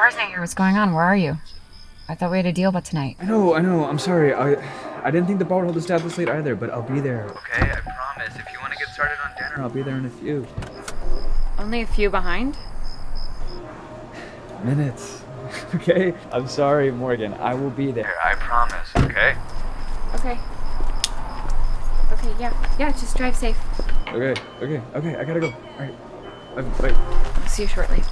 car's not here. What's going on? Where are you? I thought we had a deal about tonight. I know. I'm sorry. I didn't think the bar would hold us down this late either, but I'll be there. Okay, I promise. If you want to get started on dinner, I'll be there in a few Only a few behind? minutes. Okay? I'm sorry, Morgan. I will be there. I promise, okay? Okay. Okay, yeah, just drive safe. Okay, I gotta go. All right. Bye. I'll see you shortly.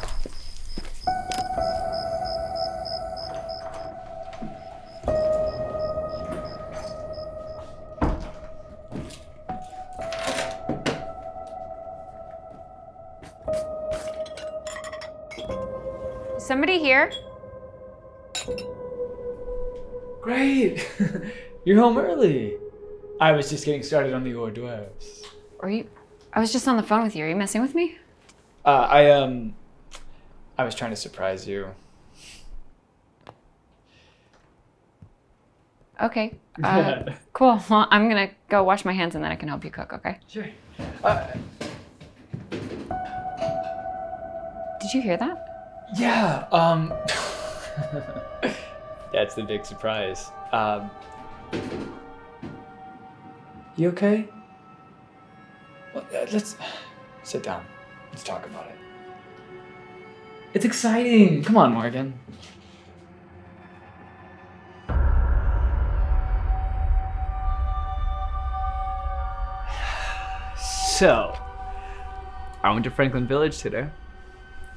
Somebody here? Great! You're home early. I was just getting started on the hors d'oeuvres. I was just on the phone with you. Are you messing with me? I was trying to surprise you. Okay. Cool. Well, I'm gonna go wash my hands and then I can help you cook, okay? Sure. Did you hear that? Yeah, that's the big surprise. You okay? Well, let's sit down. Let's talk about it. It's exciting. Come on, Morgan. So, I went to Franklin Village today,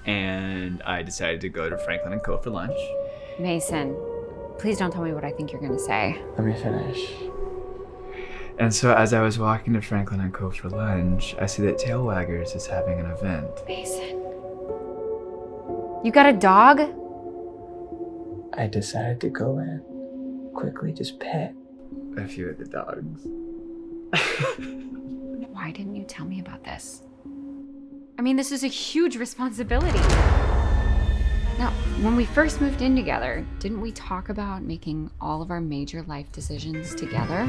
and I decided to go to Franklin & Co. for lunch. Mason, please don't tell me what I think you're gonna say. Let me finish. And so as I was walking to Franklin & Co. for lunch, I see that Tail Waggers is having an event. Mason. You got a dog? I decided to go in, quickly just pet a few of the dogs. Why didn't you tell me about this? I mean, this is a huge responsibility. Now, when we first moved in together, didn't we talk about making all of our major life decisions together?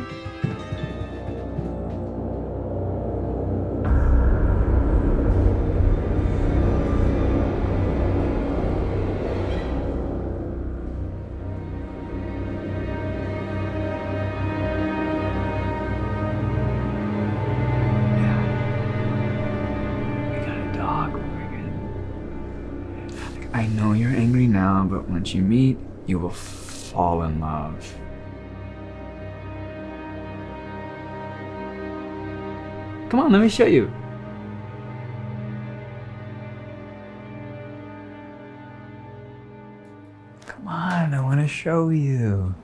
I know you're angry now, but once you meet, you will fall in love. Come on, let me show you. Come on, I want to show you.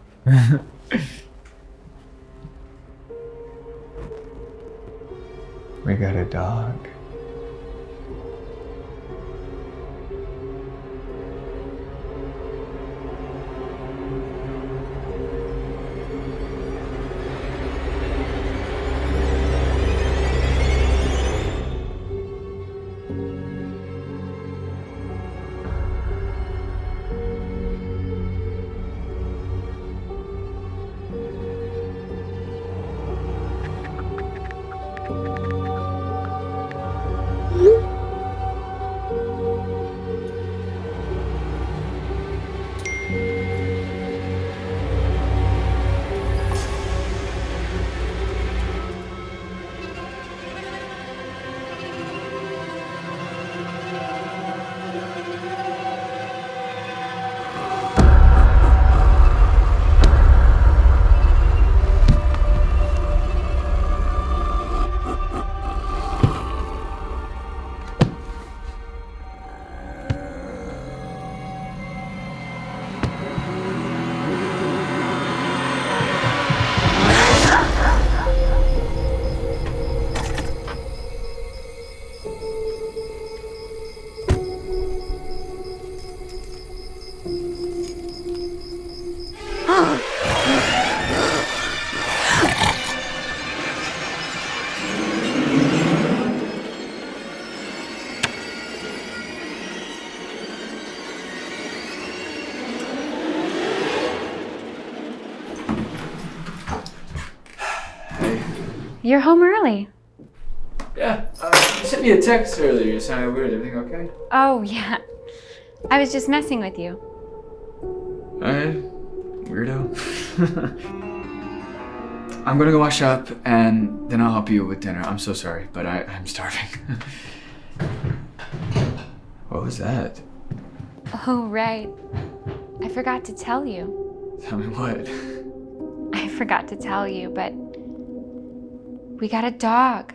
We got a dog. You're home early. Yeah, you sent me a text earlier. You sounded weird. Everything okay? Oh, yeah. I was just messing with you. Alright, weirdo. I'm gonna go wash up and then I'll help you with dinner. I'm so sorry, but I'm starving. What was that? Oh, right. I forgot to tell you. Tell me what? I forgot to tell you, but we got a dog.